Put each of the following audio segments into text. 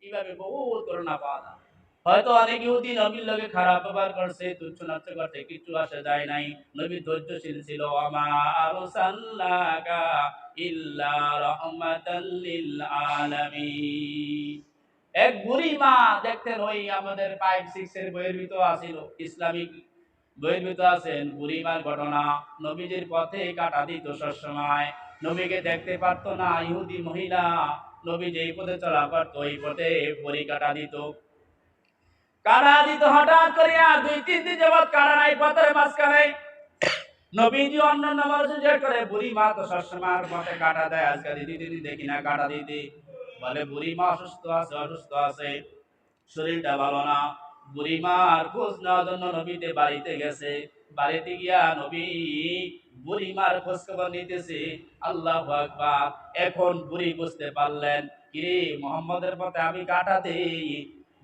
এইভাবে বহুত ঘটনা পাওয়া যায়। হয়তো অনেক ইহুদি নবীর লগে খারাপ ব্যবহার করছে, তুচ্ছ নাচ্ছ করছে, কিছু আসে যায় নাই। নবী ধৈর্যশীল ছিল। আমা আরসালনাকা ইল্লা রাহমাতাল লিল আলামিন। এক বুড়ি মা দেখতেন, ওই আমাদের 5-6 এর বইয়ের ভিতর আছিল, ইসলামিক বইয়ের ভিতর আছেন বুড়ি মার ঘটনা। নবীজির পথে কাটা দিত সবসময়, নবীকে দেখতে পারতো না ইহুদি মহিলা। নবী যেই পথে চলা করতো ওই পথে বুড়ি কাটা দিত। কাটা দিত হঠাৎ করিয়া, 2-3 দিন যাবৎ কাটা নাই পথের মাঝখানে। নবীজি অন্যান্য মানুষ যে করে, বুড়ি মা তো সবসময় পথে কাটা দেয়, আজকে দিদি দেখি না কাটা দিতে। বলে বুড়ি মা অসুস্থ আছে, অসুস্থ আছে, শরীরটা ভালো না। বুড়িমার খোঁজ নেওয়ার জন্য নবীতে বাড়িতে গেছে। বাড়িতে গিয়া নবী বুড়িমার খোঁজ খবর নিতেছে। আল্লাহু আকবার। এখন বুড়ি বুঝতে পারলেন, কিরে মুহাম্মদের পথে আমি কাটা দেই,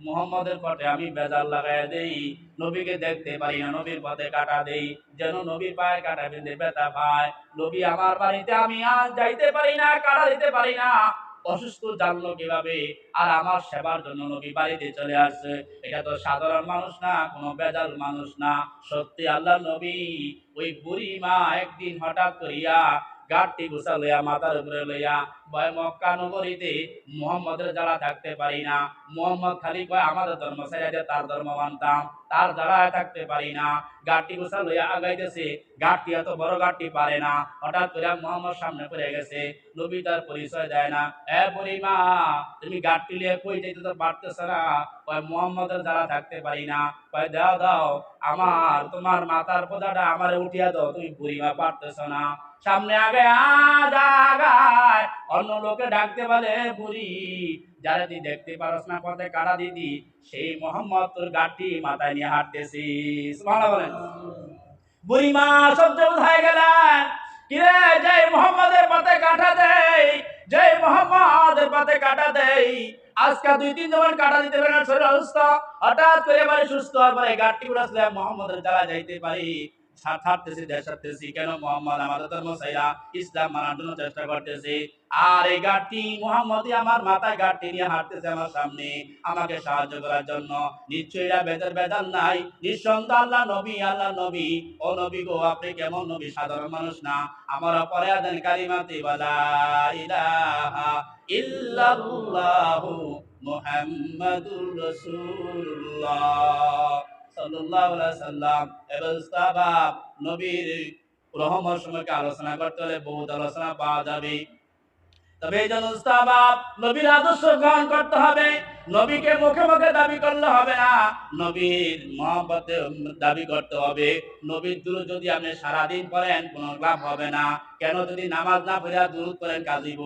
মুহাম্মদের পথে আমি বেজাল লাগাই দেই, নবীকে দেখতে পারি না, নবীর পথে কাটা দেই, যেন নবীর পায়ে কাটা বিঁধে ব্যথা পায়। নবী আমার বাড়িতে আমি আজ যাইতে পারি না, কাটা দিতে পারি না, অসুস্থ জানলো কিভাবে? আর আমার সেবার জন্য নবী বাড়িতে চলে আসছে। এটা তো সাধারণ মানুষ না, কোনো বেজাল মানুষ না, সত্যি আল্লাহ নবী। ওই বুড়ি মা একদিন হঠাৎ করিয়া গাঁটটি গুছা লইয়া মাথার উপরে লইয়া ভয় মক্কা নগরীতে মুহাম্মদের যারা থাকতে পারি না। মুহাম্মদ খালি কয় আমাদের ধর্ম ছেড়ে দিয়ে তার ধর্ম মানতাম, তার যারা থাকতে পারি না। গাঁটটি গুছা লইয়া আগাইতেছে, গাঁটটি এত বড় গাঁটটি পারে না। হঠাৎ করে মুহাম্মদ সামনে পড়ে গেছে, নবী তার পরিচয় দেয় না। এ বুড়িমা, তুমি গাঁটটি লিয়ে কই যাইতে তো পারতেছ না? কয় মুহাম্মদের যারা থাকতে পারি না। কয় দাও দাও, আমার তোমার মাথার বোঝাটা আমারে উঠিয়া দাও, তুমি বুড়িমা পারতেছ না। সামনে আগে আজ আগায়, অন্য লোকে ডাকতে বলে বুড়ি, যারা তুই দেখতে পারস না পথে কাটা দিদি, সেই মোহাম্মদ তোর গাঁটটি মাথায় নিয়ে হাঁটতেছিস। সুবহানাল্লাহ বলেন। বুড়িমা সহ্য হয়ে গেলেন, কিরে যে মোহাম্মদের পথে কাটা দেই, যে মোহাম্মদের পথে কাটা দেই, আজকে 2-3 জন কাটা দিতে পারে না, শরীর অসুস্থ, হঠাৎ করে এবারে সুস্থ হওয়ার পরে গাঁটটি উড়াসলে মোহাম্মদের জ্বালা যাইতে পারি, ছাড়তেছি দেশ ছাড়তেছি কেন? মোহাম্মদ আমাদের ধর্ম ছাইরা ইসলাম মানার জন্য চেষ্টা করতেছি, আর এই গাঁটটি মোহাম্মদই আমার মাথায় গাঁটটি নিয়ে হাঁটতেছে আমার সামনে আমাকে সাহায্য করার জন্য। নিশ্চয়ই এরা বেদাল নাই, নিঃসন্দেহ আল্লাহ নবী, আল্লাহ নবী। ও নবী গো, আপনি কেমন নবী? সাধারণ মানুষ না। আমার পরে আদেন কালিমাতে ওয়ালা ইলাহা ইল্লাল্লাহু মুহাম্মাদুর রাসূলুল্লাহ সাল্লাল্লাহু আলাইহি সাল্লাম। এবার সাহাব নবীর রহমত সম্পর্কে আলোচনা করতে হলে বহুত আলোচনা পাওয়া যাবে। তবে এই জন্য উস্তাদ নবীর আদর্শ গ্রহণ করতে হবে। নবীকে মুখে মুখে দাবি করলে হবে না, নবীর মহব্বতে দাবি করতে হবে। নবীর দুরূদ যদি আপনি সারাদিন পড়েন কোনো লাভ হবে না। কেন? যদি নামাজ না পড়ে দুরূদ পড়েন কাজিব।